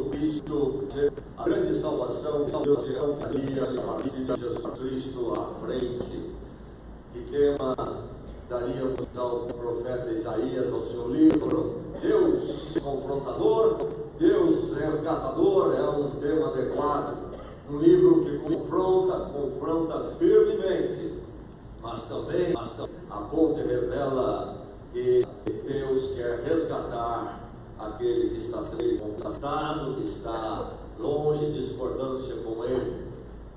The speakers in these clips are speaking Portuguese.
Cristo, a grande salvação, Deus que Maria e a Maria de Jesus Cristo à frente. Que tema daríamos ao profeta Isaías, ao seu livro? Deus confrontador, Deus resgatador, é um tema adequado. Um livro que confronta firmemente, mas também aponta e revela que Deus quer resgatar aquele que está sendo confrontado, que está longe de discordância com ele.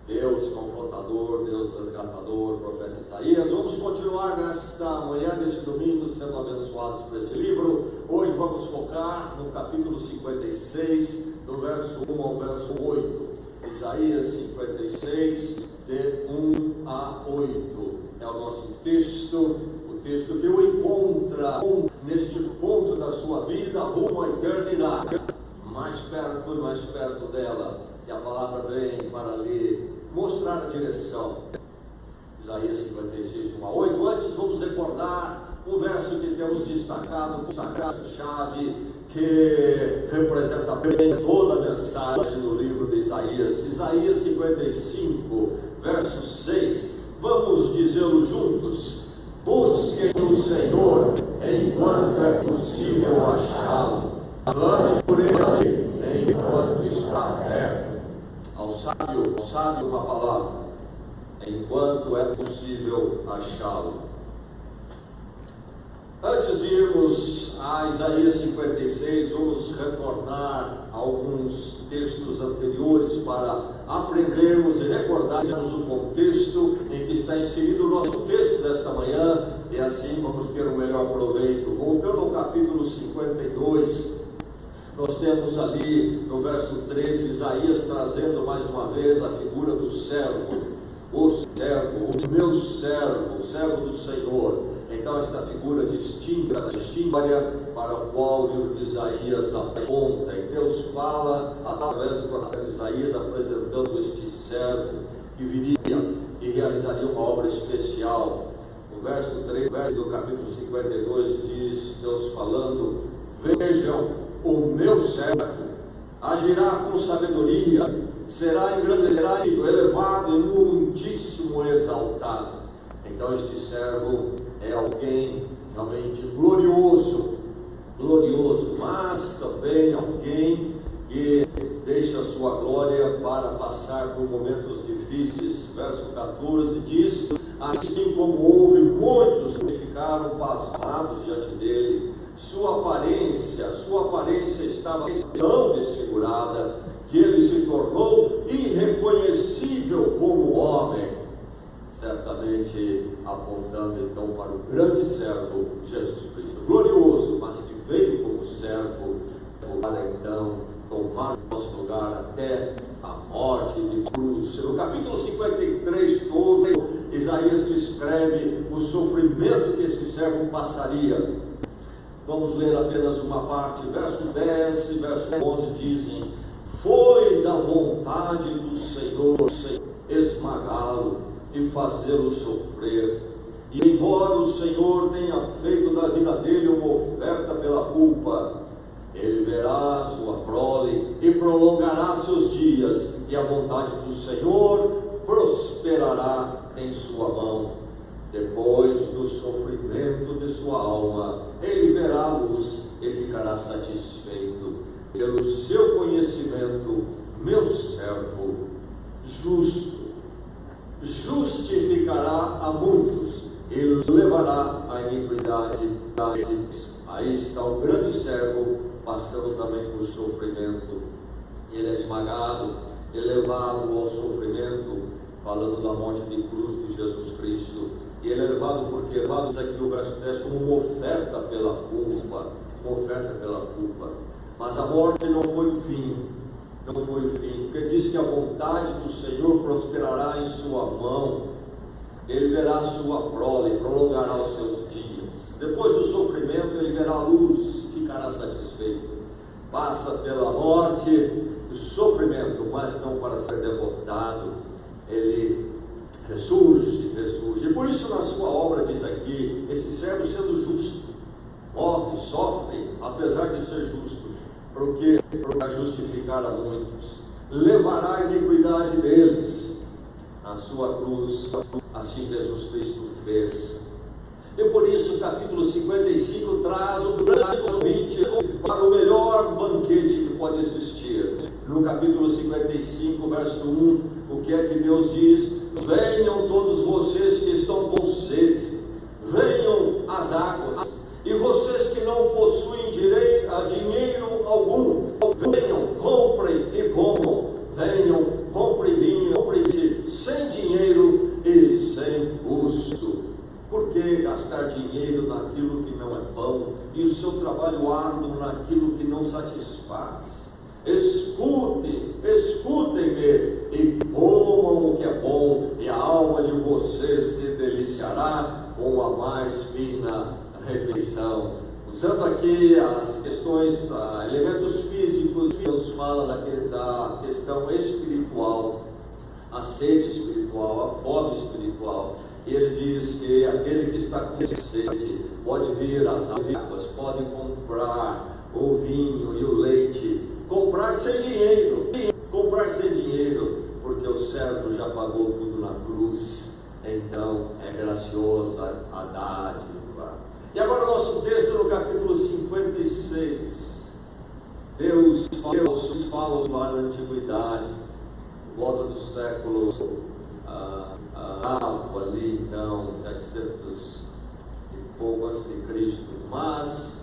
Deus confrontador, Deus resgatador, profeta Isaías. Vamos continuar nesta manhã, neste domingo, sendo abençoados por este livro. Hoje vamos focar no capítulo 56, do verso 1 ao verso 8. Isaías 56, de 1 a 8. É o nosso texto, o texto que o encontra neste ponto da sua vida, rumo à eternidade, mais perto dela. E a palavra vem para lhe mostrar a direção. Isaías 56, 1 a 8. Antes vamos recordar um verso que temos destacado, chave, que representa bem toda a mensagem do livro de Isaías. Isaías 55, verso 6. Vamos dizê-lo juntos. Busquem o Senhor enquanto é possível achá-lo. Clame por ele enquanto está perto. Ao sábio uma palavra, enquanto é possível achá-lo. Antes de irmos a Isaías 56, vamos retornar a alguns textos anteriores para aprendermos e recordarmos o contexto em que está inserido o nosso texto desta manhã, e assim vamos ter um melhor proveito. Voltando ao capítulo 52, nós temos ali no verso 13, Isaías trazendo mais uma vez a figura do servo, o meu servo, o servo do Senhor. Então esta figura distinta para a qual o livro de Isaías aponta. E Deus fala através do profeta Isaías, apresentando este servo que viria e realizaria uma obra especial. No verso 3 do capítulo 52 diz Deus falando: vejam, o meu servo agirá com sabedoria, será engrandecido, elevado e muitíssimo exaltado. Então este servo é alguém realmente glorioso, mas também alguém que deixa a sua glória para passar por momentos difíceis. Verso 14 diz: assim como houve muitos que ficaram pasmados diante dele, sua aparência estava tão desfigurada que ele se tornou irreconhecível como homem. Certamente apontando então para o grande servo Jesus Cristo, glorioso, mas que veio como servo para então tomar o nosso lugar até a morte de cruz. No capítulo 53 todo, Isaías descreve o sofrimento que esse servo passaria. Vamos ler apenas uma parte. Verso 10 e verso 11 dizem: foi da vontade do Senhor esmagá-lo e fazê-lo sofrer. E embora o Senhor tenha feito da vida dele uma oferta pela culpa, ele verá a sua prole e prolongará seus dias, e a vontade do Senhor prosperará em sua mão. Depois do sofrimento de sua alma, ele verá a luz e ficará satisfeito. Pelo seu conhecimento, meu servo justo justificará a muitos e levará a iniquidade. Aí está o grande servo passando também por sofrimento. Ele é esmagado, elevado ao sofrimento, falando da morte de cruz de Jesus Cristo. E ele é levado porque levados aqui no verso 10 como uma oferta pela culpa, Mas a morte não foi o fim, porque diz que a vontade do Senhor prosperará em sua mão. Ele verá a sua prole, prolongará os seus dias. Depois do sofrimento ele verá a luz, ficará satisfeito. Passa pela morte e sofrimento, mas não para ser derrotado. Ele ressurge. E por isso na sua obra diz aqui, esse servo sendo justo, morre, sofre, apesar de ser justo. porque para justificar a muitos, levará a iniquidade deles na sua cruz. Assim Jesus Cristo fez. E por isso o capítulo 55 traz um grande convite para o melhor banquete que pode existir. No capítulo 55, verso 1, o que é que Deus diz? Venham todos vocês que estão com sede, venham às águas, e vocês que não possuem dinheiro algum, venham, comprem e comam, venham, comprem vinho, sem dinheiro e sem custo. Por que gastar dinheiro naquilo que não é bom e o seu trabalho árduo naquilo que não satisfaz? Escutem-me e comam o que é bom, e a alma de vocês se deliciará com a mais fina refeição. Usando aqui as questões, elementos físicos, Deus fala da questão espiritual, a sede espiritual, a fome espiritual. Ele diz que aquele que está com sede pode vir às águas, pode comprar o vinho e o leite, comprar sem dinheiro, porque o servo já pagou tudo na cruz. Então é graciosa a dádiva. E agora o nosso texto no capítulo 56. Deus fala lá na antiguidade, volta do século ali então 700 e pouco antes de Cristo. Mas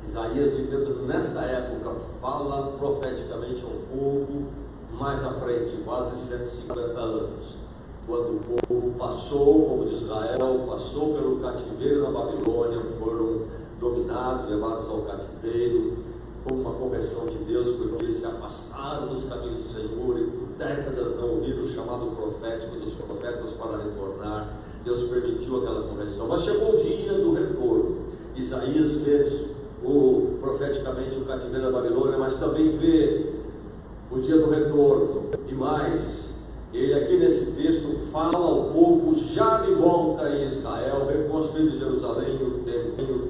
Isaías, vivendo nesta época, fala profeticamente ao povo mais à frente, quase 150 anos, quando o povo o povo de Israel passou pelo cativeiro na Babilônia, foram dominados, levados ao cativeiro, como uma correção de Deus, porque eles se afastaram dos caminhos do Senhor e por décadas não ouviram o chamado profético dos profetas para retornar. Deus permitiu aquela correção, mas chegou o dia do retorno. Isaías vê profeticamente o cativeiro da Babilônia, mas também vê o dia do retorno. E mais, ele aqui nesse texto fala ao povo já de volta em Israel, reconstruindo Jerusalém, o templo.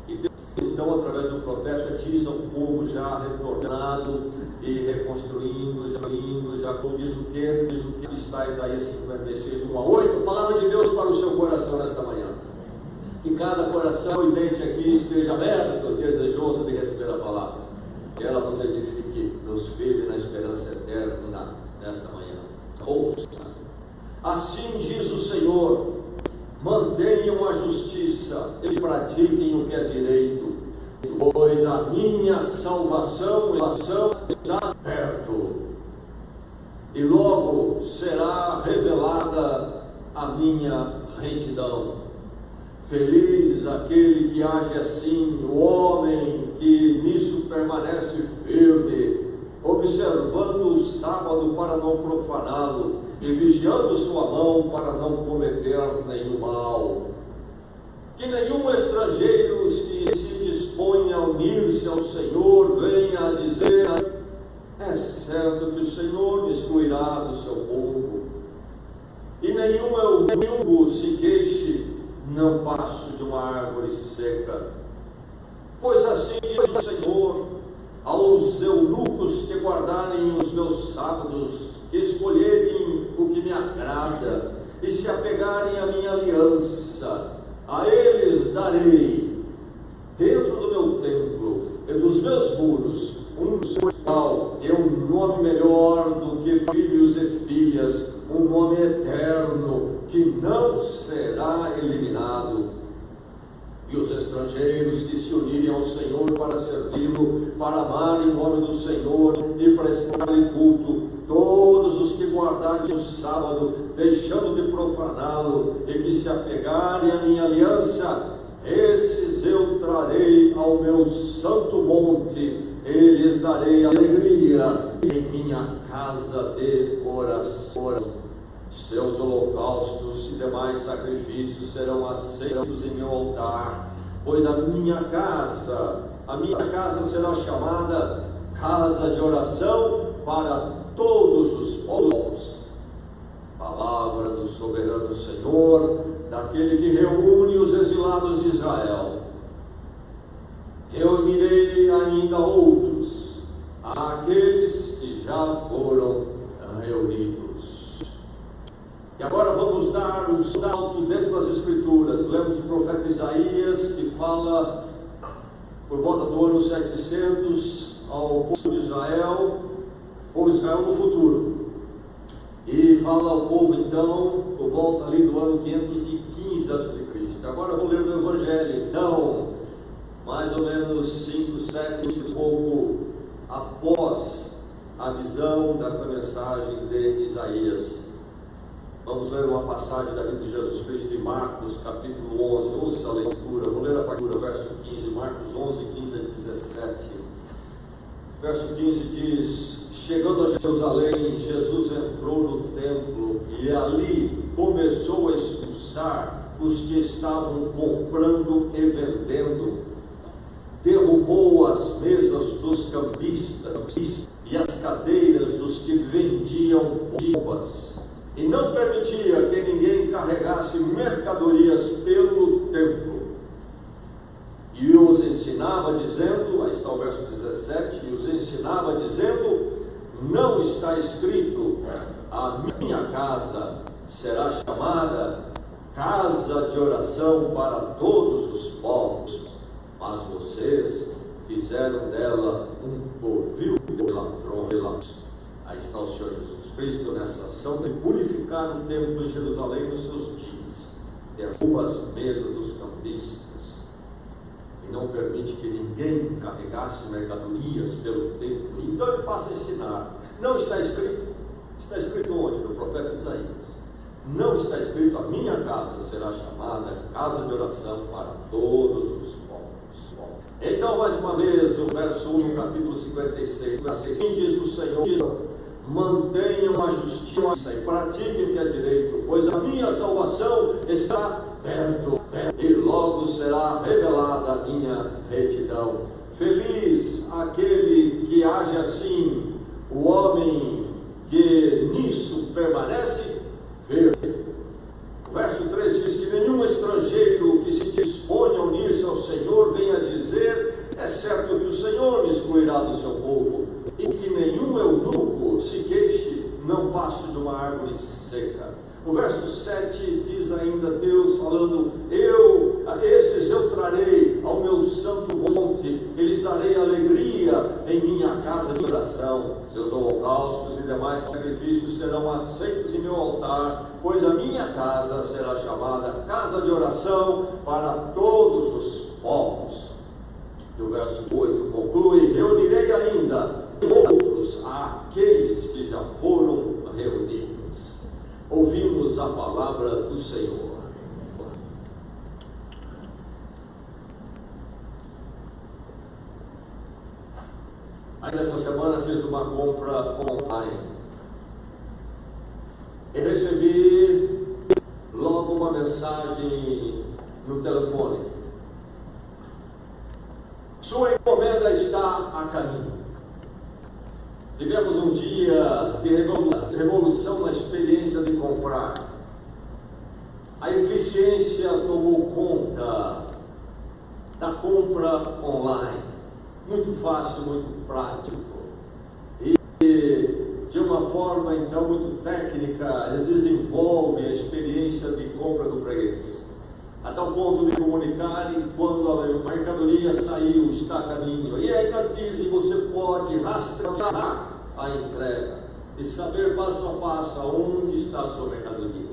E Deus, então, através do profeta, diz ao povo já retornado e reconstruindo, já como diz o que está Isaías 56, 1 a 8, palavra de Deus para o seu coração nesta manhã. Que cada coração e mente aqui esteja aberto, desejoso de receber a palavra. Que ela nos edifique, nos firme na esperança eterna nesta manhã. Ouça. Assim diz o Senhor: mantenham a justiça e pratiquem o que é direito, pois a minha salvação está perto, e logo será revelada a minha retidão. Feliz aquele que age assim, o homem que nisso permanece firme, observando o sábado para não profaná-lo e vigiando sua mão para não cometer nenhum mal. Que nenhum estrangeiro que se disponha a unir-se ao Senhor venha a dizer: é certo que o Senhor me excluirá do seu povo. E nenhum eunuco se queixe: não passo de uma árvore seca. Pois assim diz o Senhor aos eunucos que guardarem os meus sábados, que escolherem o que me agrada e se apegarem à minha aliança, a eles darei, dentro do meu templo e dos meus muros, um memorial e um nome melhor do que filhos e filhas, um nome eterno que não será eliminado. E os estrangeiros que se unirem ao Senhor para servi-lo, para amar em nome do Senhor e prestar-lhe culto, todos os que guardarem o sábado, deixando de profaná-lo, e que se apegarem à minha aliança, esses eu trarei ao meu santo monte, e lhes darei alegria em minha casa de oração. Seus holocaustos e demais sacrifícios serão aceitos em meu altar, pois a minha casa será chamada casa de oração para todos os povos. Palavra do soberano Senhor, daquele que reúne os exilados de Israel. Reunirei ainda outros dar um salto dentro das Escrituras. Lemos o profeta Isaías, que fala por volta do ano 700 ao povo de Israel, no futuro. E fala ao povo então, por volta ali do ano 515 a.C. Agora eu vou ler no Evangelho, então, mais ou menos 5 séculos, pouco após a visão desta mensagem de Isaías. Vamos ler uma passagem da vida de Jesus Cristo em Marcos, capítulo 11. Ouça a leitura, vou ler a partir do verso 15, Marcos 11, 15 a 17. Verso 15 diz: chegando a Jerusalém, Jesus entrou no templo e ali começou a expulsar os que estavam comprando e vendendo. Derrubou as mesas dos cambistas e as cadeiras dos que vendiam bombas, e não permitia que ninguém carregasse mercadorias pelo templo. E os ensinava dizendo, aí está o verso 17, e os ensinava dizendo: não está escrito, a minha casa será chamada casa de oração para todos os povos, mas vocês fizeram dela um covil de ladrões. Aí está o Senhor Jesus Cristo nessa ação de purificar o templo em Jerusalém nos seus dias. Derruba as mesas dos cambistas e não permite que ninguém carregasse mercadorias pelo templo. Então ele passa a ensinar. Não está escrito. Está escrito onde? No profeta Isaías. Não está escrito: a minha casa será chamada casa de oração para todos os povos. Então, mais uma vez, o verso 1 no capítulo 56. Assim diz o Senhor: mantenham a justiça e pratiquem o que é direito, pois a minha salvação está perto, e logo será revelada a minha retidão. Feliz aquele que age assim, o homem que nisso permanece firme. O verso 3 diz que nenhum estrangeiro que se disponha a unir-se ao Senhor venha dizer: é certo que o Senhor me excluirá do seu povo, e que nenhum eunuco se queixe: não passo de uma árvore seca. O verso 7 diz ainda Deus falando: esses eu trarei ao meu santo monte, eles darei alegria em minha casa de oração. Seus holocaustos e demais sacrifícios serão aceitos em meu altar, pois a minha casa será chamada casa de oração para todos os povos. E o verso 8 conclui: reunirei ainda outros àqueles que já foram reunidos. Ouvimos a palavra do Senhor. Aí nessa semana fiz uma compra online e recebi logo uma mensagem no telefone: sua encomenda está a caminho. Tivemos um dia de revolução na experiência de comprar. A eficiência tomou conta da compra online. Muito fácil, muito prático. E de uma forma então muito técnica, eles desenvolvem a experiência de compra do freguês. A tal ponto de comunicarem quando a mercadoria saiu, está a caminho. E ainda dizem: você pode rastrear a entrega e saber passo a passo aonde está a sua mercadoria.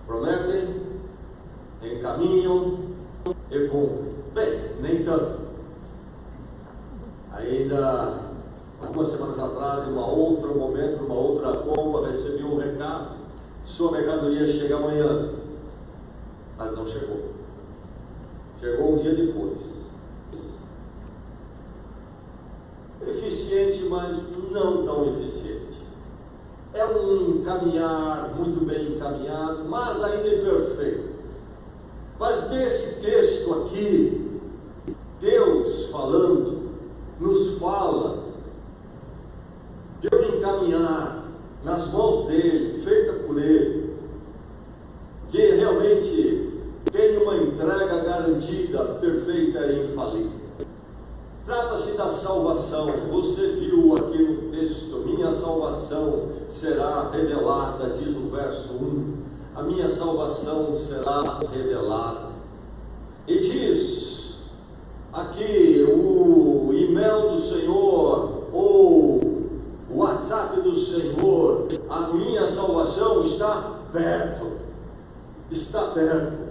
Prometem, encaminham e cumprem. Bem, nem tanto. Ainda algumas semanas atrás, numa outro momento, numa outra compra, recebi um recado: sua mercadoria chega amanhã. Mas não chegou. Chegou um dia depois. Eficiente, mas não tão eficiente. É um caminhar muito bem encaminhado, mas ainda imperfeito. Mas desse texto aqui, Deus falando, nos fala de eu encaminhar nas mãos dele, feita por ele, que realmente tem uma entrega garantida, perfeita e infalível. Trata-se da salvação. Você viu aqui no texto: minha salvação será revelada, diz o verso 1. A minha salvação será revelada. E diz aqui o e-mail do Senhor, ou o WhatsApp do Senhor: a minha salvação está perto. Está perto.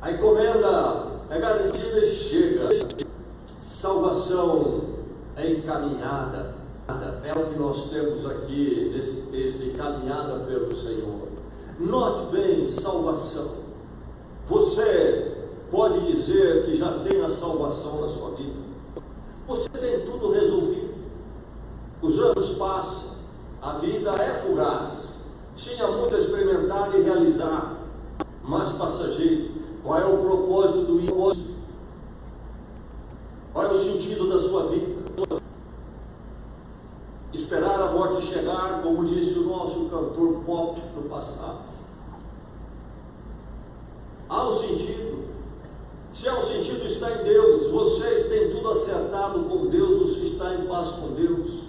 A encomenda é garantida e chega. Salvação é encaminhada. É o que nós temos aqui nesse texto: encaminhada pelo Senhor. Note bem: salvação. Você pode dizer que já tem a salvação na sua vida. Você tem tudo resolvido. Os anos passam, a vida é fugaz. Tinha muito a experimentar e realizar, mas passageiro. Qual é o propósito do ir? Qual é o sentido da sua vida? Esperar a morte chegar, como disse o nosso cantor pop no passado. Há um sentido. Se há um sentido, está em Deus. Você tem tudo acertado com Deus, você está em paz com Deus.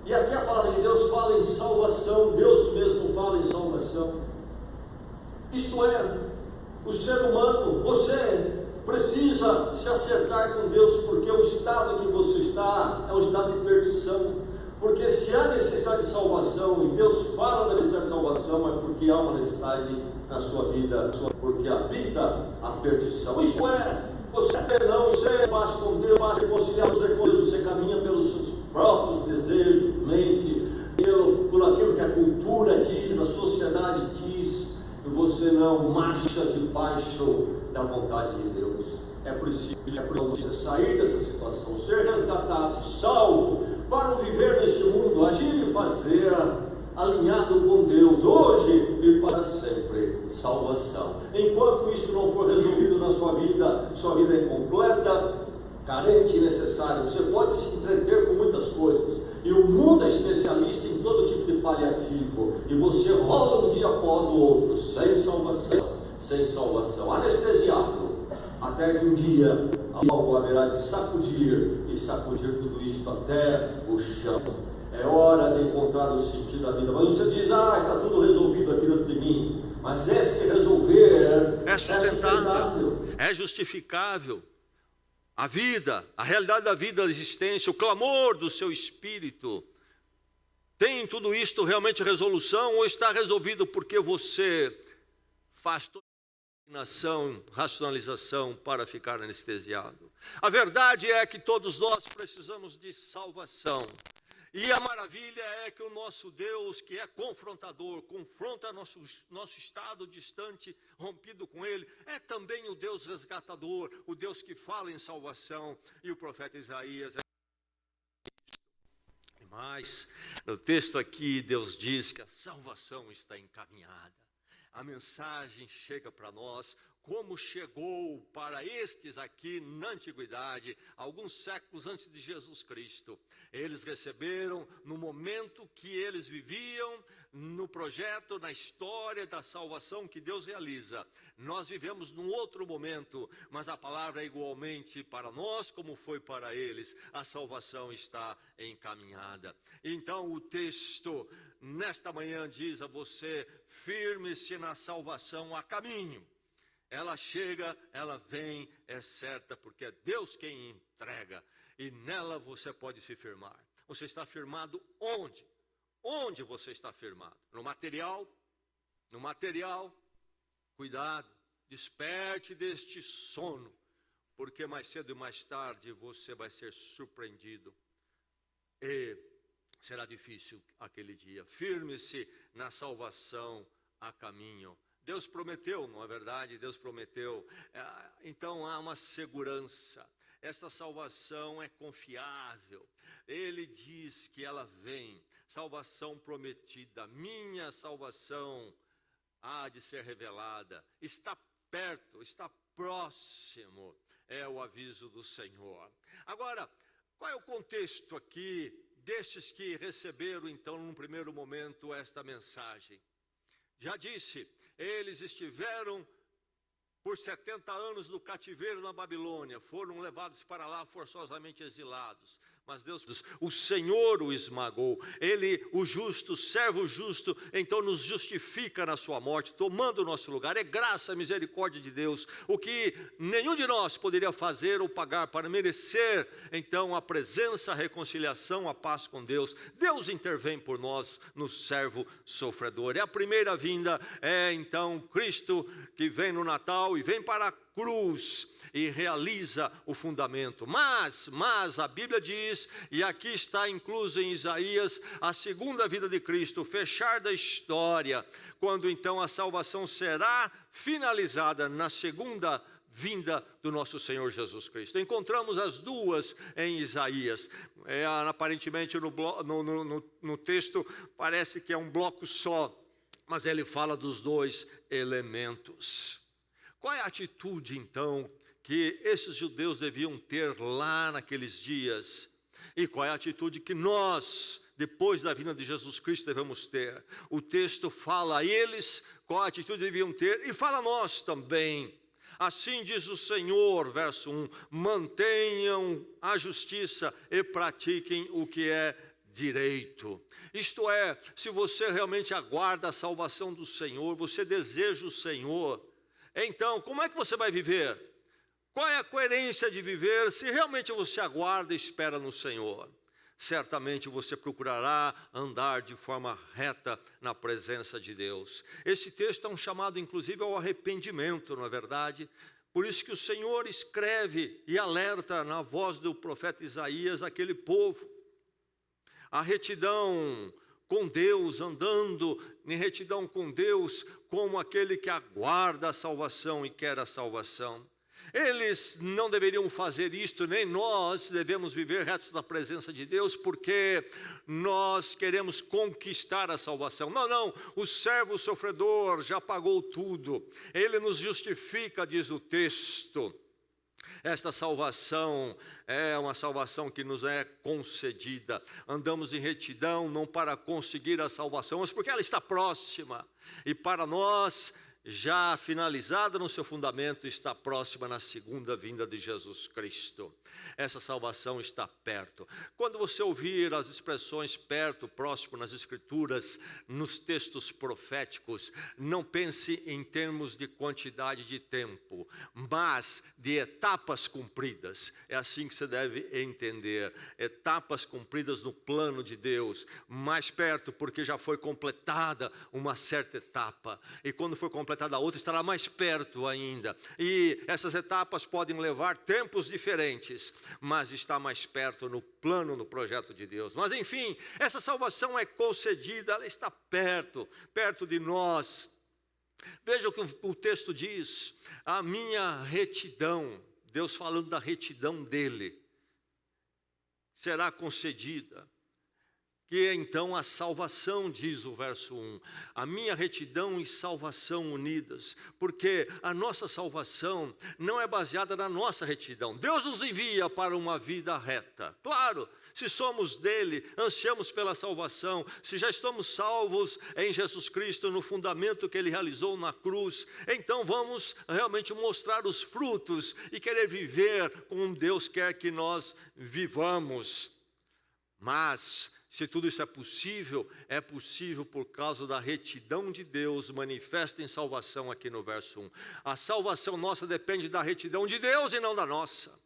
E aqui a palavra de Deus fala em salvação. Deus mesmo fala em salvação. Isto é, o ser humano, você precisa se acertar com Deus, porque o estado que você está é um estado de perdição. Porque se há necessidade de salvação, e Deus fala da necessidade de salvação, é porque há uma necessidade na sua vida, porque habita a perdição. Isto é, você não, você passa com Deus, passa reconciliar você com Deus, você caminha pelos seus próprios desejos, mente, por aquilo que a cultura diz, a sociedade diz, e você não marcha debaixo da vontade de Deus. É preciso você sair dessa situação, ser resgatado, salvo, para viver neste mundo, agir e fazer alinhado com Deus, hoje e para sempre. Salvação. Enquanto isso não for resolvido na sua vida é incompleta, carente e necessária. Você pode se entreter com muitas coisas, e o mundo é especialista em todo tipo de paliativo, e você rola um dia após o outro, sem salvação, anestesiado, até que um dia algo haverá de sacudir tudo isto até o chão. É hora de encontrar o sentido da vida. Mas você diz: está tudo resolvido aqui dentro de mim. Mas esse resolver é sustentável, é justificável. A vida, a realidade da vida, a existência, o clamor do seu espírito, tem tudo isto realmente resolução, ou está resolvido porque você faz toda racionalização para ficar anestesiado? A verdade é que todos nós precisamos de salvação. E a maravilha é que o nosso Deus, que é confrontador, confronta nosso estado distante, rompido com Ele, é também o Deus resgatador, o Deus que fala em salvação. E o profeta Isaías Mas, no texto aqui, Deus diz que a salvação está encaminhada. A mensagem chega para nós, como chegou para estes aqui na antiguidade, alguns séculos antes de Jesus Cristo. Eles receberam no momento que eles viviam, no projeto, na história da salvação que Deus realiza. Nós vivemos num outro momento, mas a palavra é igualmente para nós como foi para eles. A salvação está encaminhada. Então o texto nesta manhã diz a você: firme-se na salvação a caminho. Ela chega, ela vem, é certa, porque é Deus quem entrega. E nela você pode se firmar. Você está firmado onde? Onde você está firmado? No material? No material? Cuidado, desperte deste sono, porque mais cedo e mais tarde você vai ser surpreendido. E será difícil aquele dia. Firme-se na salvação a caminho. Deus prometeu, não é verdade? Deus prometeu. Então há uma segurança. Essa salvação é confiável. Ele diz que ela vem. Salvação prometida. Minha salvação há de ser revelada. Está perto, está próximo. É o aviso do Senhor. Agora, qual é o contexto aqui destes que receberam, então, num primeiro momento, esta mensagem? Já disse, eles estiveram por 70 anos no cativeiro na Babilônia, foram levados para lá forçosamente exilados. Mas Deus, o Senhor o esmagou. Ele, o justo, servo justo, então nos justifica na sua morte, tomando o nosso lugar. É graça, misericórdia de Deus, o que nenhum de nós poderia fazer ou pagar para merecer, então, a presença, a reconciliação, a paz com Deus. Deus intervém por nós no servo sofredor. É a primeira vinda, é então Cristo que vem no Natal e vem para a cruz e realiza o fundamento. Mas a Bíblia diz, e aqui está incluso em Isaías, a segunda vinda de Cristo, o fechar da história, quando então a salvação será finalizada na segunda vinda do nosso Senhor Jesus Cristo. Encontramos as duas em Isaías. Aparentemente no texto parece que é um bloco só, mas ele fala dos dois elementos. Qual é a atitude então que esses judeus deviam ter lá naqueles dias? E qual é a atitude que nós, depois da vinda de Jesus Cristo, devemos ter? O texto fala a eles qual a atitude deviam ter e fala a nós também. Assim diz o Senhor, verso 1, mantenham a justiça e pratiquem o que é direito. Isto é, se você realmente aguarda a salvação do Senhor, você deseja o Senhor, então como é que você vai viver? Qual é a coerência de viver se realmente você aguarda e espera no Senhor? Certamente você procurará andar de forma reta na presença de Deus. Esse texto é um chamado inclusive ao arrependimento, não é verdade? Por isso que o Senhor escreve e alerta na voz do profeta Isaías aquele povo. A retidão com Deus, andando em retidão com Deus, como aquele que aguarda a salvação e quer a salvação. Eles não deveriam fazer isto, nem nós devemos viver retos na presença de Deus, porque nós queremos conquistar a salvação. Não, o servo sofredor já pagou tudo, ele nos justifica, diz o texto. Esta salvação é uma salvação que nos é concedida. Andamos em retidão não para conseguir a salvação, mas porque ela está próxima. E para nós, já finalizada no seu fundamento, está próxima na segunda vinda de Jesus Cristo. Essa salvação está perto. Quando você ouvir as expressões perto, próximo nas Escrituras, nos textos proféticos, não pense em termos de quantidade de tempo, mas de etapas cumpridas. É assim que você deve entender. Etapas cumpridas no plano de Deus, mais perto porque já foi completada uma certa etapa. E quando for completada a outra, estará mais perto ainda. E essas etapas podem levar tempos diferentes, mas está mais perto no plano, no projeto de Deus. Mas enfim, essa salvação é concedida, ela está perto de nós. Veja o que o texto diz: a minha retidão, Deus falando da retidão dele, será concedida. Que é então a salvação, diz o verso 1, a minha retidão e salvação unidas, porque a nossa salvação não é baseada na nossa retidão. Deus nos envia para uma vida reta. Claro, se somos dele, ansiamos pela salvação, se já estamos salvos em Jesus Cristo, no fundamento que ele realizou na cruz, então vamos realmente mostrar os frutos e querer viver como Deus quer que nós vivamos. Mas, se tudo isso é possível por causa da retidão de Deus manifesta em salvação aqui no verso 1. A salvação nossa depende da retidão de Deus e não da nossa.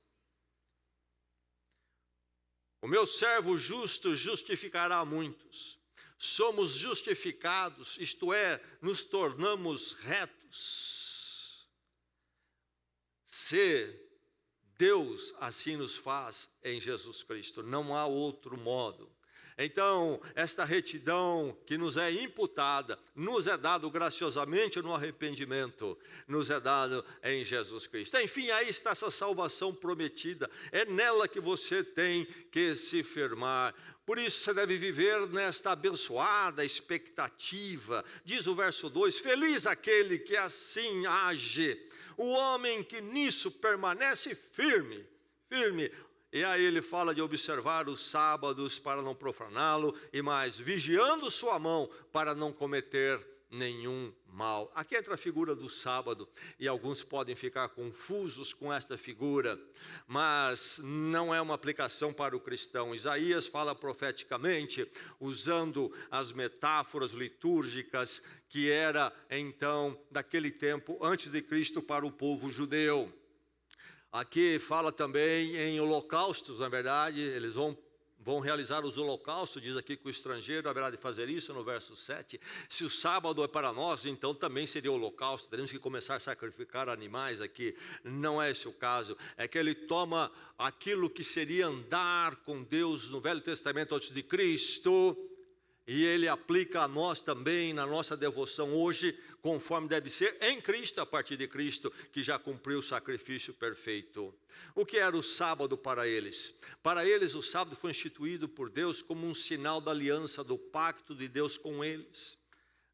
O meu servo justo justificará a muitos. Somos justificados, isto é, nos tornamos retos. Se Deus assim nos faz em Jesus Cristo, não há outro modo. Então, esta retidão que nos é imputada, nos é dado graciosamente no arrependimento, nos é dado em Jesus Cristo. Enfim, aí está essa salvação prometida, é nela que você tem que se firmar. Por isso você deve viver nesta abençoada expectativa. Diz o verso 2, feliz aquele que assim age, o homem que nisso permanece firme. E aí ele fala de observar os sábados para não profaná-lo, e mais, vigiando sua mão para não cometer nenhum mal. Aqui entra a figura do sábado, e alguns podem ficar confusos com esta figura, mas não é uma aplicação para o cristão. Isaías fala profeticamente, usando as metáforas litúrgicas que era então daquele tempo antes de Cristo para o povo judeu. Aqui fala também em holocaustos, na verdade, eles vão realizar os holocaustos, diz aqui que o estrangeiro haverá de fazer isso no verso 7. Se o sábado é para nós, então também seria o holocausto, teremos que começar a sacrificar animais aqui. Não é esse o caso, é que ele toma aquilo que seria andar com Deus no Velho Testamento antes de Cristo, e ele aplica a nós também na nossa devoção hoje, conforme deve ser em Cristo, a partir de Cristo, que já cumpriu o sacrifício perfeito. O que era o sábado para eles? Para eles, o sábado foi instituído por Deus como um sinal da aliança, do pacto de Deus com eles.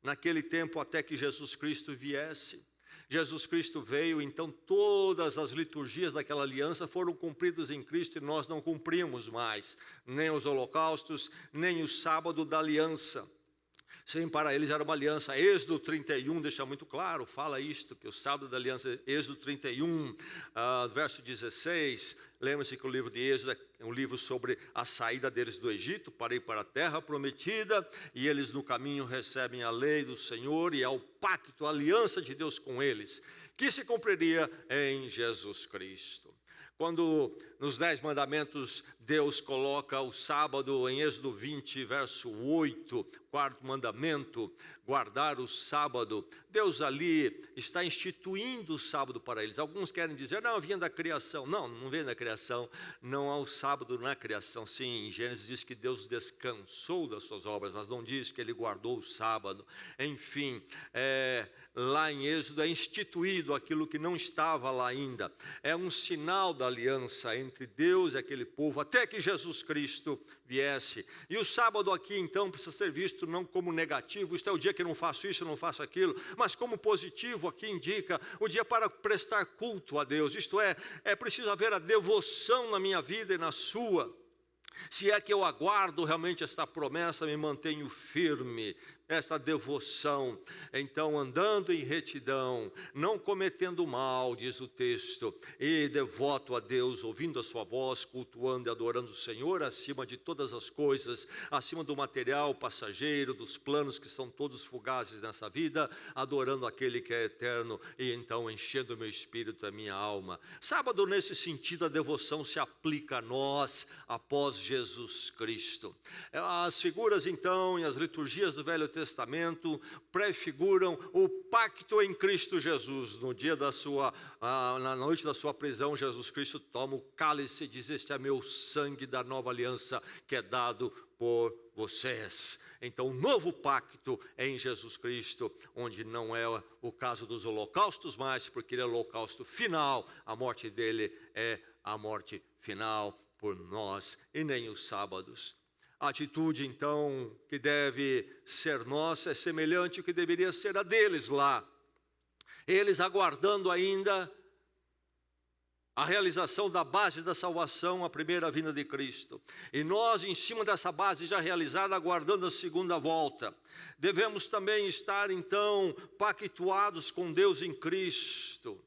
Naquele tempo, até que Jesus Cristo viesse. Jesus Cristo veio, então todas as liturgias daquela aliança foram cumpridas em Cristo e nós não cumprimos mais, nem os holocaustos, nem o sábado da aliança. Sim, para eles era uma aliança. Êxodo 31 deixa muito claro, fala isto, que o sábado da aliança, Êxodo 31, verso 16, lembra-se que o livro de Êxodo é um livro sobre a saída deles do Egito, para ir para a terra prometida, e eles no caminho recebem a lei do Senhor, e é o pacto, a aliança de Deus com eles, que se cumpriria em Jesus Cristo. Quando nos 10 mandamentos Deus coloca o sábado em Êxodo 20, verso 8, quarto mandamento, guardar o sábado, Deus ali está instituindo o sábado para eles. Alguns querem dizer, não, vinha da criação. Não, não vem da criação, não há o sábado na criação. Sim, em Gênesis diz que Deus descansou das suas obras, mas não diz que ele guardou o sábado. Enfim, lá em Êxodo é instituído aquilo que não estava lá ainda. É um sinal da aliança entre Deus e aquele povo, até que Jesus Cristo viesse. E o sábado aqui, então, precisa ser visto não como negativo, isto é o dia que eu não faço isso, eu não faço aquilo, mas como positivo, aqui indica o dia para prestar culto a Deus. Isto é preciso haver a devoção na minha vida e na sua. Se é que eu aguardo realmente esta promessa, me mantenho firme, esta devoção, então andando em retidão, não cometendo mal, diz o texto, e devoto a Deus, ouvindo a sua voz, cultuando e adorando o Senhor acima de todas as coisas, acima do material passageiro, dos planos que são todos fugazes nessa vida, adorando aquele que é eterno e então enchendo o meu espírito e a minha alma. Sábado, nesse sentido, a devoção se aplica a nós após Jesus Cristo. As figuras então e as liturgias do Velho Testamento prefiguram o pacto em Cristo Jesus. No dia na noite da sua prisão, Jesus Cristo toma o cálice e diz, este é meu sangue da nova aliança que é dado por vocês. Então o novo pacto é em Jesus Cristo, onde não é o caso dos holocaustos mais, porque ele é o holocausto final, a morte dele é a morte final por nós, e nem os sábados. A atitude, então, que deve ser nossa é semelhante ao que deveria ser a deles lá. Eles aguardando ainda a realização da base da salvação, a primeira vinda de Cristo. E nós, em cima dessa base já realizada, aguardando a segunda volta. Devemos também estar, então, pactuados com Deus em Cristo,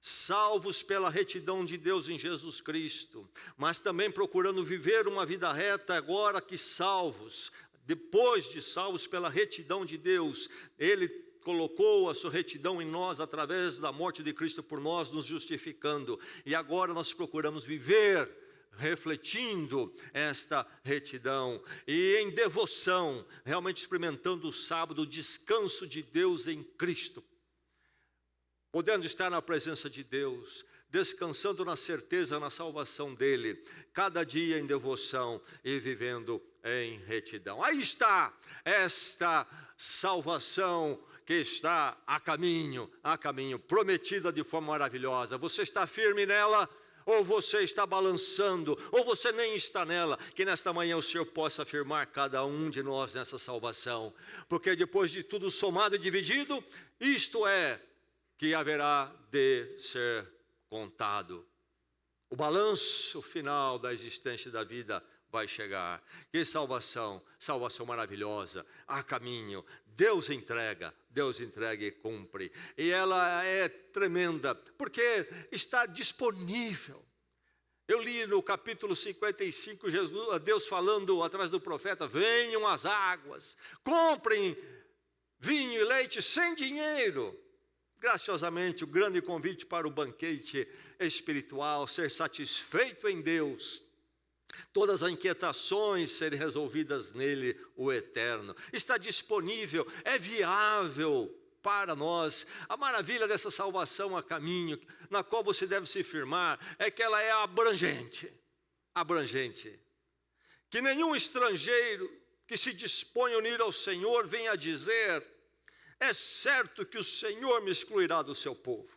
salvos pela retidão de Deus em Jesus Cristo, mas também procurando viver uma vida reta agora que salvos, depois de salvos pela retidão de Deus, Ele colocou a sua retidão em nós através da morte de Cristo por nós, nos justificando, e agora nós procuramos viver refletindo esta retidão e em devoção, realmente experimentando o sábado, o descanso de Deus em Cristo, podendo estar na presença de Deus, descansando na certeza, na salvação dEle, cada dia em devoção e vivendo em retidão. Aí está esta salvação que está a caminho, prometida de forma maravilhosa. Você está firme nela? Ou você está balançando, ou você nem está nela, que nesta manhã o Senhor possa afirmar cada um de nós nessa salvação, porque depois de tudo somado e dividido, isto é, que haverá de ser contado. O balanço final da existência da vida vai chegar. Que salvação, salvação maravilhosa, há caminho. Deus entrega e cumpre. E ela é tremenda, porque está disponível. Eu li no capítulo 55, Deus falando através do profeta: venham as águas, comprem vinho e leite sem dinheiro. Graciosamente, o grande convite para o banquete espiritual, ser satisfeito em Deus. Todas as inquietações serem resolvidas nele, o eterno. Está disponível, é viável para nós. A maravilha dessa salvação a caminho, na qual você deve se firmar, é que ela é abrangente. Abrangente. Que nenhum estrangeiro que se dispõe a unir ao Senhor venha dizer: é certo que o Senhor me excluirá do seu povo.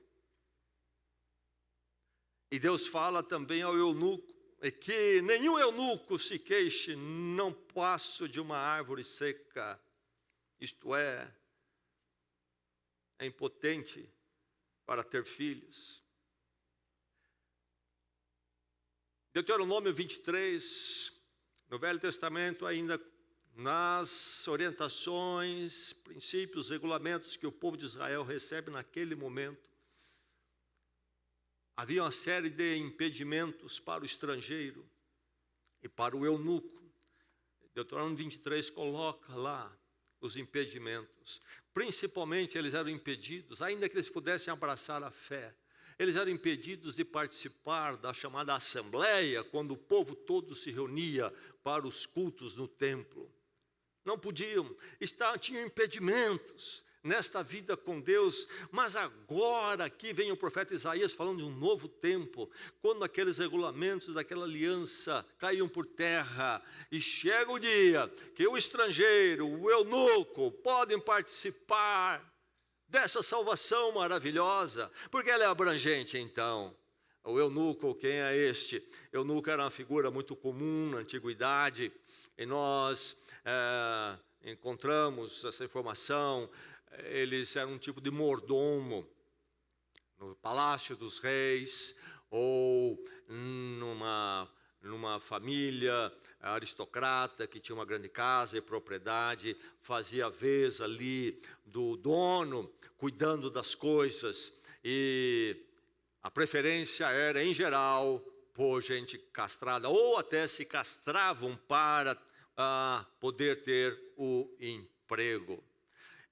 E Deus fala também ao eunuco, é que nenhum eunuco se queixe: não passo de uma árvore seca. Isto é impotente para ter filhos. Deuteronômio 23, no Velho Testamento, ainda nas orientações, princípios, regulamentos que o povo de Israel recebe naquele momento, havia uma série de impedimentos para o estrangeiro e para o eunuco. Deuteronômio 23 coloca lá os impedimentos. Principalmente eles eram impedidos, ainda que eles pudessem abraçar a fé, eles eram impedidos de participar da chamada assembleia, quando o povo todo se reunia para os cultos no templo. Não podiam, tinham impedimentos nesta vida com Deus. Mas agora aqui vem o profeta Isaías falando de um novo tempo, quando aqueles regulamentos daquela aliança caíam por terra, e chega o dia que o estrangeiro, o eunuco, podem participar dessa salvação maravilhosa, porque ela é abrangente. Então, o eunuco, quem é este? Eunuco era uma figura muito comum na antiguidade, e nós encontramos essa informação. Eles eram um tipo de mordomo no palácio dos reis, ou numa família aristocrata que tinha uma grande casa e propriedade, fazia a vez ali do dono, cuidando das coisas, e a preferência era, em geral, por gente castrada, ou até se castravam para poder ter o emprego.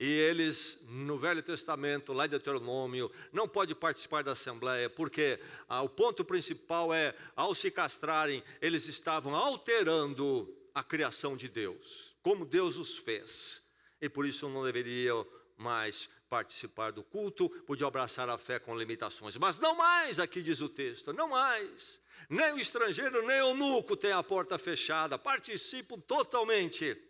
E eles, no Velho Testamento, lá em Deuteronômio, não pode participar da assembleia, porque o ponto principal é, ao se castrarem, eles estavam alterando a criação de Deus, como Deus os fez, e por isso não deveriam mais participar do culto, podiam abraçar a fé com limitações. Mas não mais, aqui diz o texto, não mais. Nem o estrangeiro, nem o eunuco tem a porta fechada, participam totalmente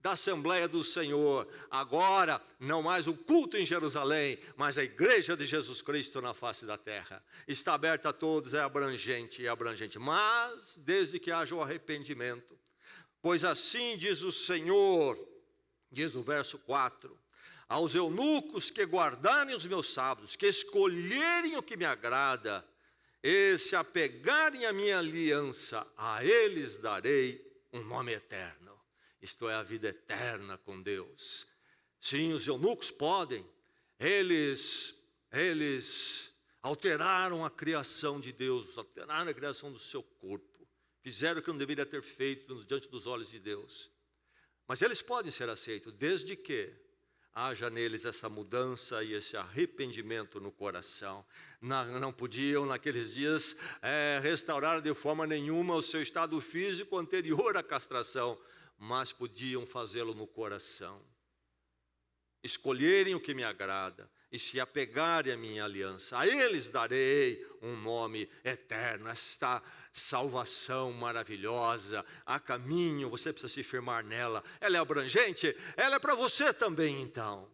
da Assembleia do Senhor. Agora, não mais o culto em Jerusalém, mas a igreja de Jesus Cristo na face da terra. Está aberta a todos, é abrangente, mas desde que haja o arrependimento. Pois assim diz o Senhor, diz o verso 4, aos eunucos que guardarem os meus sábados, que escolherem o que me agrada, e se apegarem à minha aliança, a eles darei um nome eterno. Isto é, a vida eterna com Deus. Sim, os eunucos podem. Eles alteraram a criação de Deus, alteraram a criação do seu corpo. Fizeram o que não deveria ter feito diante dos olhos de Deus. Mas eles podem ser aceitos, desde que haja neles essa mudança e esse arrependimento no coração. Não podiam, naqueles dias, restaurar de forma nenhuma o seu estado físico anterior à castração, mas podiam fazê-lo no coração. Escolherem o que me agrada e se apegarem à minha aliança, a eles darei um nome eterno. Esta salvação maravilhosa, a caminho, você precisa se firmar nela. Ela é abrangente, ela é para você também, então.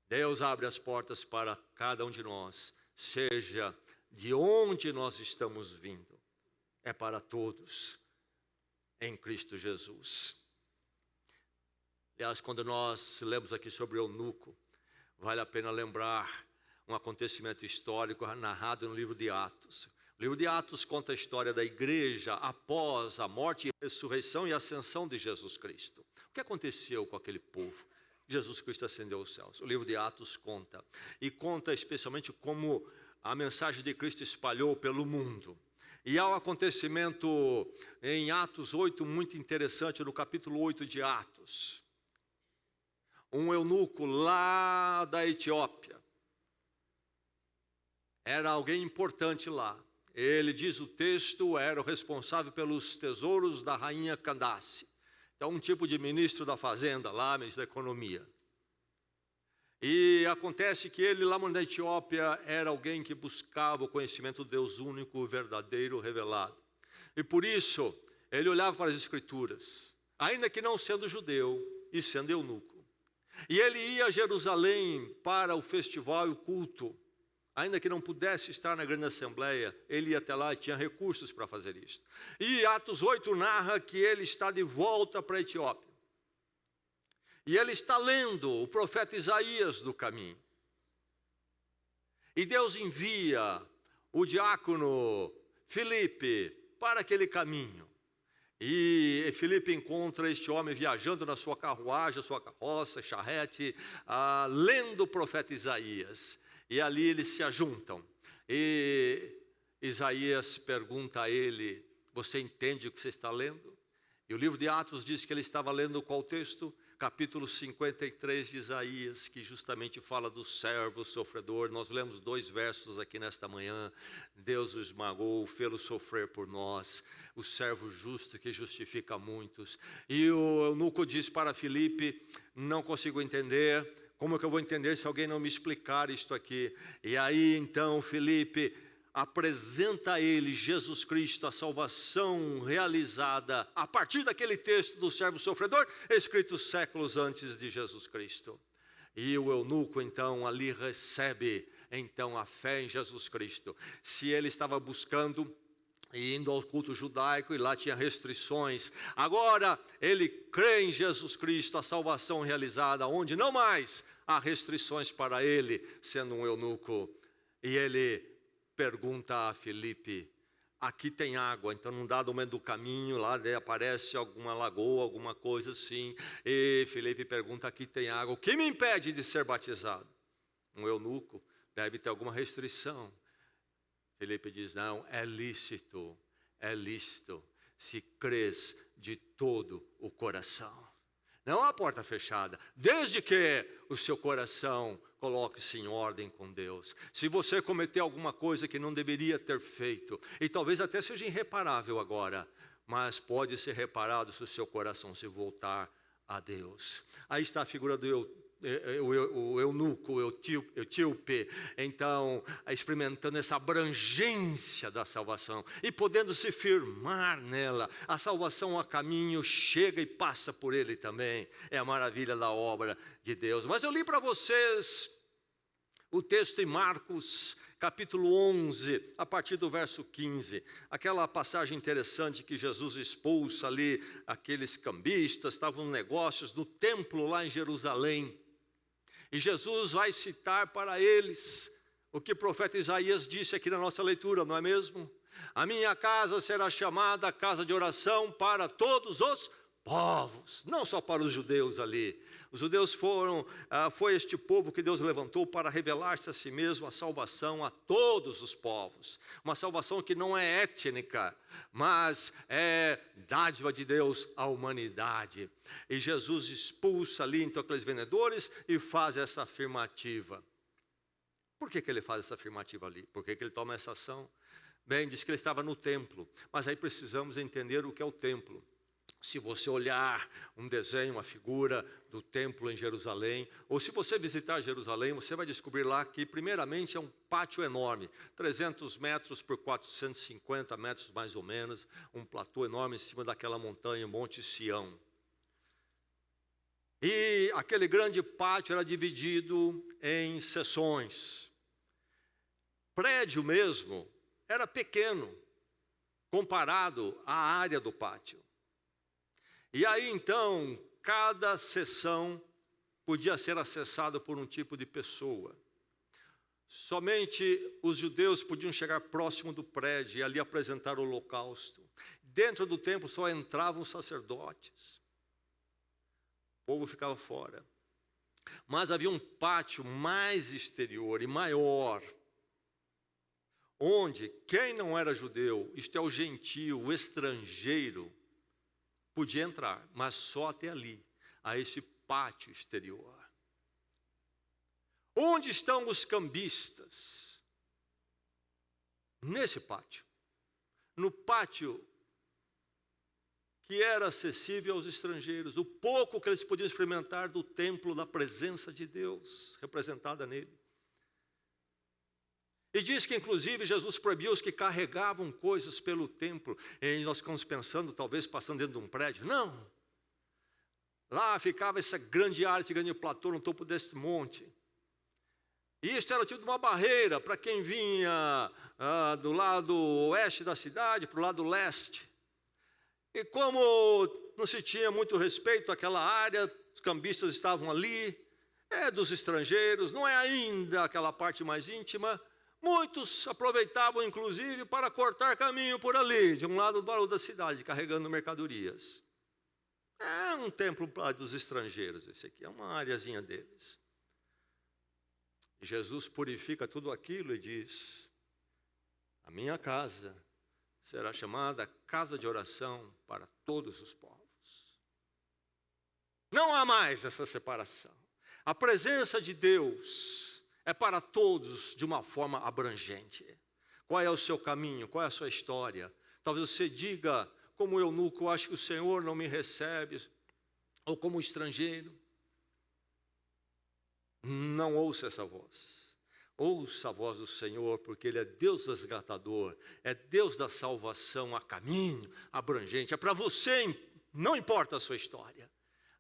Deus abre as portas para cada um de nós, seja de onde nós estamos vindo. É para todos, em Cristo Jesus. Aliás, quando nós lemos aqui sobre o eunuco, vale a pena lembrar um acontecimento histórico narrado no livro de Atos. O livro de Atos conta a história da igreja após a morte, ressurreição e ascensão de Jesus Cristo. O que aconteceu com aquele povo? Jesus Cristo ascendeu aos céus. O livro de Atos conta. E conta especialmente como a mensagem de Cristo espalhou pelo mundo. E há um acontecimento em Atos 8 muito interessante, no capítulo 8 de Atos. Um eunuco lá da Etiópia. Era alguém importante lá. Ele, diz o texto, era o responsável pelos tesouros da rainha Candace. Então, um tipo de ministro da fazenda lá, ministro da economia. E acontece que ele, lá na Etiópia, era alguém que buscava o conhecimento do Deus único, verdadeiro, revelado. E por isso, ele olhava para as Escrituras, ainda que não sendo judeu e sendo eunuco. E ele ia a Jerusalém para o festival e o culto. Ainda que não pudesse estar na grande assembleia, ele ia até lá e tinha recursos para fazer isso. E Atos 8 narra que ele está de volta para a Etiópia. E ele está lendo o profeta Isaías do caminho. E Deus envia o diácono Filipe para aquele caminho. E Filipe encontra este homem viajando na sua carruagem, sua carroça, charrete, lendo o profeta Isaías. E ali eles se ajuntam. E Isaías pergunta a ele: você entende o que você está lendo? E o livro de Atos diz que ele estava lendo qual texto? Capítulo 53 de Isaías, que justamente fala do servo sofredor. Nós lemos 2 versos aqui nesta manhã. Deus o esmagou, fê-lo sofrer por nós. O servo justo que justifica muitos. E o eunuco diz para Filipe: não consigo entender. Como é que eu vou entender se alguém não me explicar isto aqui? E aí então Filipe apresenta a ele Jesus Cristo, a salvação realizada a partir daquele texto do servo sofredor, escrito séculos antes de Jesus Cristo. E o eunuco então ali recebe então a fé em Jesus Cristo. Se ele estava buscando e indo ao culto judaico, e lá tinha restrições, agora ele crê em Jesus Cristo, a salvação realizada, onde não mais há restrições para ele, sendo um eunuco. E ele pergunta a Filipe: aqui tem água? Então, num dado momento do caminho, lá aparece alguma lagoa, alguma coisa assim, e Filipe pergunta: aqui tem água, o que me impede de ser batizado? Um eunuco deve ter alguma restrição. Filipe diz: não, é lícito, se crês de todo o coração. Não há porta fechada, desde que o seu coração coloque-se em ordem com Deus. Se você cometer alguma coisa que não deveria ter feito, e talvez até seja irreparável agora, mas pode ser reparado se o seu coração se voltar a Deus. Aí está a figura do o eunuco, o etíope, então experimentando essa abrangência da salvação e podendo se firmar nela. A salvação a caminho chega e passa por ele também. É a maravilha da obra de Deus. Mas eu li para vocês o texto em Marcos capítulo 11, a partir do verso 15, aquela passagem interessante que Jesus expulsa ali aqueles cambistas, estavam nos negócios do templo lá em Jerusalém. E Jesus vai citar para eles o que o profeta Isaías disse aqui na nossa leitura, não é mesmo? A minha casa será chamada casa de oração para todos os povos, não só para os judeus ali. Os judeus foi este povo que Deus levantou para revelar-se a si mesmo a salvação a todos os povos. Uma salvação que não é étnica, mas é dádiva de Deus à humanidade. E Jesus expulsa ali então aqueles vendedores e faz essa afirmativa. Por que ele faz essa afirmativa ali? Por que ele toma essa ação? Bem, diz que ele estava no templo, mas aí precisamos entender o que é o templo. Se você olhar um desenho, uma figura do templo em Jerusalém, ou se você visitar Jerusalém, você vai descobrir lá que primeiramente é um pátio enorme, 300 metros por 450 metros mais ou menos, um platô enorme em cima daquela montanha, Monte Sião. E aquele grande pátio era dividido em seções. Prédio mesmo era pequeno, comparado à área do pátio. E aí então, cada seção podia ser acessada por um tipo de pessoa. Somente os judeus podiam chegar próximo do prédio e ali apresentar o holocausto. Dentro do templo só entravam os sacerdotes. O povo ficava fora. Mas havia um pátio mais exterior e maior, onde quem não era judeu, isto é, o gentio, o estrangeiro, podia entrar, mas só até ali, a esse pátio exterior. Onde estão os cambistas? Nesse pátio. No pátio que era acessível aos estrangeiros, o pouco que eles podiam experimentar do templo da presença de Deus, representada nele. E diz que, inclusive, Jesus proibiu os que carregavam coisas pelo templo. E nós ficamos pensando, talvez, passando dentro de um prédio. Não. Lá ficava essa grande área, esse grande platô no topo deste monte. E isto era tipo de uma barreira para quem vinha do lado oeste da cidade para o lado leste. E como não se tinha muito respeito àquela área, os cambistas estavam ali, dos estrangeiros, não é ainda aquela parte mais íntima. Muitos aproveitavam, inclusive, para cortar caminho por ali, de um lado para o outro da cidade, carregando mercadorias. É um templo dos estrangeiros, esse aqui, é uma areazinha deles. Jesus purifica tudo aquilo e diz: a minha casa será chamada casa de oração para todos os povos. Não há mais essa separação. A presença de Deus é para todos de uma forma abrangente. Qual é o seu caminho? Qual é a sua história? Talvez você diga, como eunuco, acho que o Senhor não me recebe, ou como estrangeiro. Não ouça essa voz. Ouça a voz do Senhor, porque Ele é Deus resgatador, é Deus da salvação a caminho abrangente. É para você, não importa a sua história.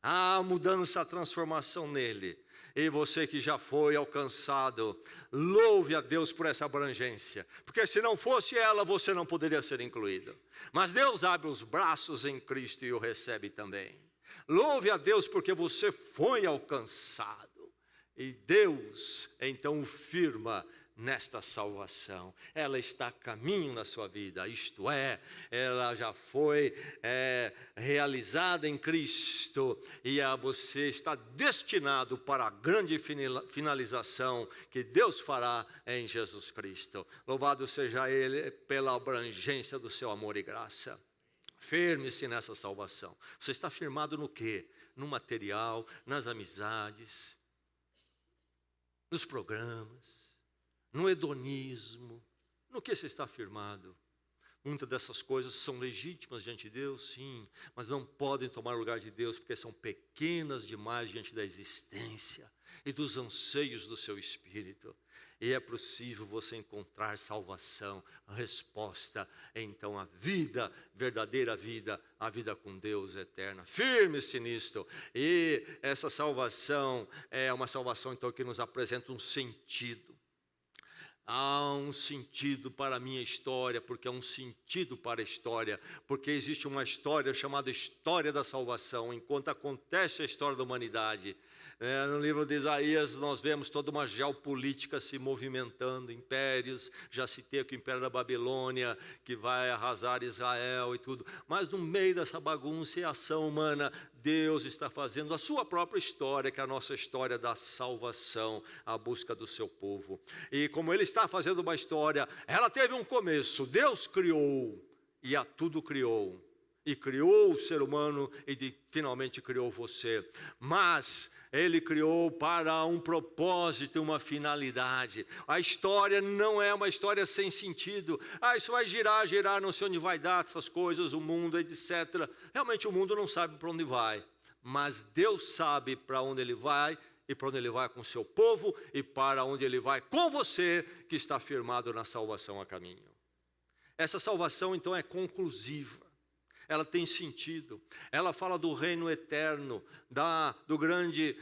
Há mudança, a transformação nele. E você que já foi alcançado, louve a Deus por essa abrangência. Porque se não fosse ela, você não poderia ser incluído. Mas Deus abre os braços em Cristo e o recebe também. Louve a Deus porque você foi alcançado. E Deus, então, o firma nesta salvação. Ela está a caminho na sua vida, isto é, ela já foi realizada em Cristo. E você está destinado para a grande finalização que Deus fará em Jesus Cristo. Louvado seja Ele pela abrangência do seu amor e graça. Firme-se nessa salvação. Você está firmado no quê? No material, nas amizades, nos programas, no hedonismo, no que você está firmado. Muitas dessas coisas são legítimas diante de Deus, sim, mas não podem tomar o lugar de Deus, porque são pequenas demais diante da existência e dos anseios do seu espírito. E é possível você encontrar salvação, a resposta, então a vida, verdadeira vida, a vida com Deus eterna. Firme-se nisto. E essa salvação é uma salvação então que nos apresenta um sentido. Há um sentido para a minha história, porque há um sentido para a história, porque existe uma história chamada história da salvação, enquanto acontece a história da humanidade. No livro de Isaías nós vemos toda uma geopolítica se movimentando, impérios, já citei aqui o Império da Babilônia, que vai arrasar Israel e tudo, mas no meio dessa bagunça e ação humana, Deus está fazendo a sua própria história, que é a nossa história da salvação, a busca do seu povo. E como Ele está fazendo uma história, ela teve um começo, Deus criou, e a tudo criou. E criou o ser humano e finalmente criou você. Mas Ele criou para um propósito e uma finalidade. A história não é uma história sem sentido. Isso vai girar, não sei onde vai dar essas coisas, o mundo, etc. Realmente o mundo não sabe para onde vai. Mas Deus sabe para onde Ele vai, e para onde Ele vai com o seu povo, e para onde Ele vai com você, que está firmado na salvação a caminho. Essa salvação então é conclusiva. Ela tem sentido, ela fala do reino eterno, da grande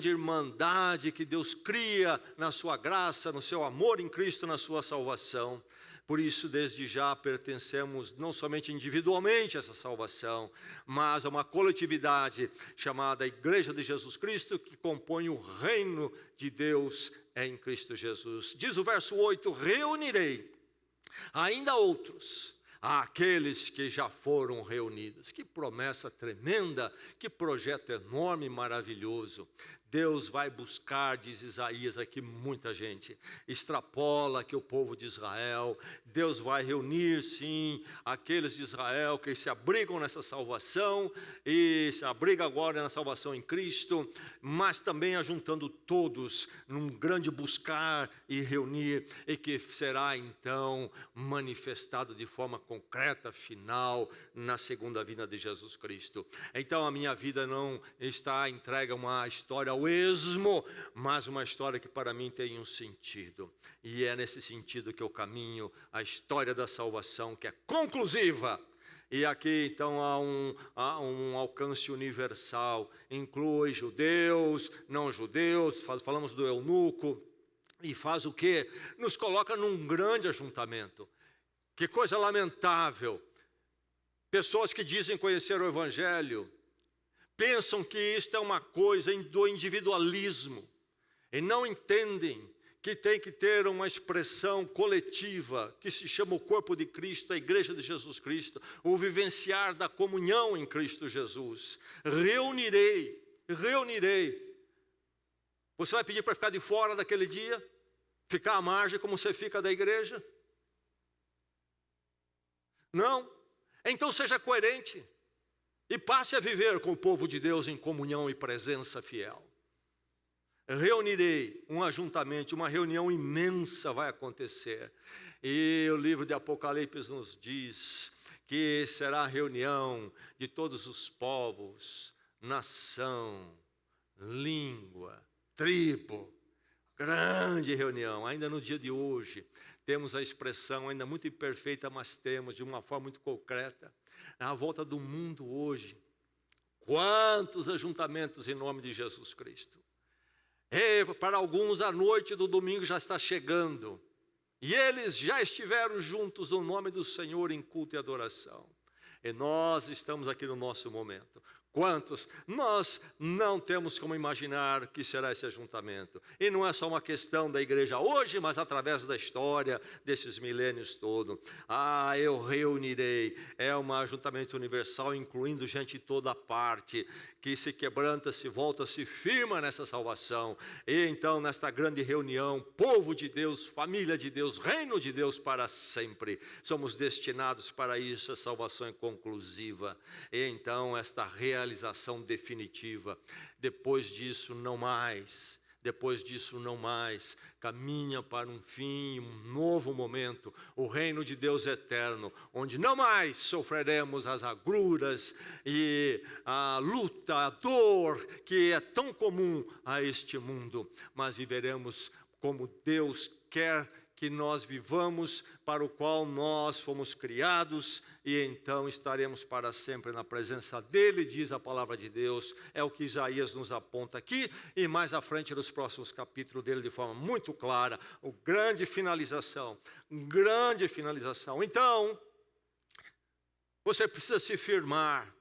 irmandade que Deus cria na sua graça, no seu amor em Cristo, na sua salvação. Por isso, desde já, pertencemos não somente individualmente a essa salvação, mas a uma coletividade chamada Igreja de Jesus Cristo, que compõe o reino de Deus em Cristo Jesus. Diz o verso 8: reunirei ainda outros, àqueles que já foram reunidos. Que promessa tremenda, que projeto enorme e maravilhoso. Deus vai buscar, diz Isaías aqui, muita gente, extrapola que o povo de Israel, Deus vai reunir sim, aqueles de Israel que se abrigam nessa salvação, e se abrigam agora na salvação em Cristo, mas também ajuntando todos num grande buscar e reunir, e que será então manifestado de forma concreta, final, na segunda vinda de Jesus Cristo. Então a minha vida não está entregue a uma história ao esmo, mas uma história que para mim tem um sentido, e é nesse sentido que eu caminho, a história da salvação, que é conclusiva. E aqui então há um alcance universal, inclui judeus, não judeus, falamos do eunuco, e faz o quê? Nos coloca num grande ajuntamento. Que coisa lamentável, pessoas que dizem conhecer o Evangelho, pensam que isto é uma coisa do individualismo, e não entendem que tem que ter uma expressão coletiva, que se chama o corpo de Cristo, a igreja de Jesus Cristo, o vivenciar da comunhão em Cristo Jesus. Reunirei. Você vai pedir para ficar de fora daquele dia? Ficar à margem como você fica da igreja? Não. Então seja coerente e passe a viver com o povo de Deus em comunhão e presença fiel. Reunirei um ajuntamento, uma reunião imensa vai acontecer. E o livro de Apocalipse nos diz que será a reunião de todos os povos, nação, língua, tribo. Grande reunião, ainda no dia de hoje. Temos a expressão ainda muito imperfeita, mas temos de uma forma muito concreta. À volta do mundo hoje, quantos ajuntamentos em nome de Jesus Cristo. E para alguns a noite do domingo já está chegando, e eles já estiveram juntos no nome do Senhor em culto e adoração. E nós estamos aqui no nosso momento. Quantos? Nós não temos como imaginar que será esse ajuntamento. E não é só uma questão da igreja hoje, mas através da história desses milênios todos. Eu reunirei. É um ajuntamento universal, incluindo gente de toda parte, que se quebranta, se volta, se firma nessa salvação. E então, nesta grande reunião, povo de Deus, família de Deus, reino de Deus para sempre. Somos destinados para isso, a salvação é conclusiva. E então, esta realização definitiva. Depois disso, não mais. Caminha para um fim, um novo momento, o reino de Deus eterno, onde não mais sofreremos as agruras e a luta, a dor que é tão comum a este mundo, mas viveremos como Deus quer que nós vivamos, para o qual nós fomos criados, e então estaremos para sempre na presença dele, diz a palavra de Deus. É o que Isaías nos aponta aqui, e mais à frente nos próximos capítulos dele, de forma muito clara, grande finalização. Então, você precisa se firmar,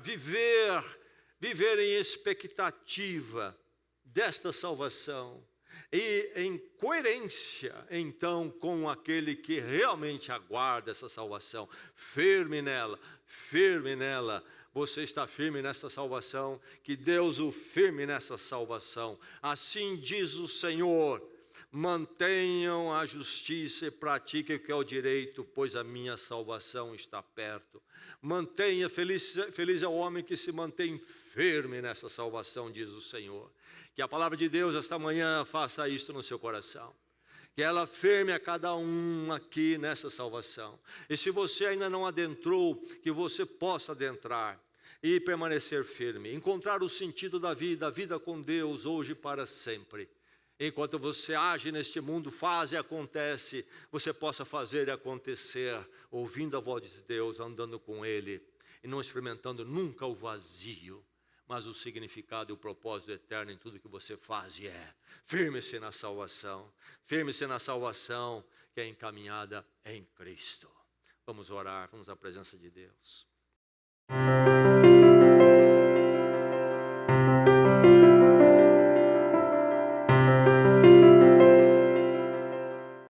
viver em expectativa desta salvação, e em coerência, então, com aquele que realmente aguarda essa salvação. Firme nela. Você está firme nessa salvação, que Deus o firme nessa salvação. Assim diz o Senhor: mantenham a justiça e pratiquem o que é o direito, pois a minha salvação está perto. Mantenha, feliz é o homem que se mantém firme nessa salvação, diz o Senhor. Que a palavra de Deus esta manhã faça isto no seu coração. Que ela firme a cada um aqui nessa salvação. E se você ainda não adentrou, que você possa adentrar e permanecer firme. Encontrar o sentido da vida, a vida com Deus hoje e para sempre. Enquanto você age neste mundo, faz e acontece, você possa fazer e acontecer, ouvindo a voz de Deus, andando com Ele, e não experimentando nunca o vazio, mas o significado e o propósito eterno em tudo que você faz e é. Firme-se na salvação, que é encaminhada em Cristo. Vamos orar, vamos à presença de Deus.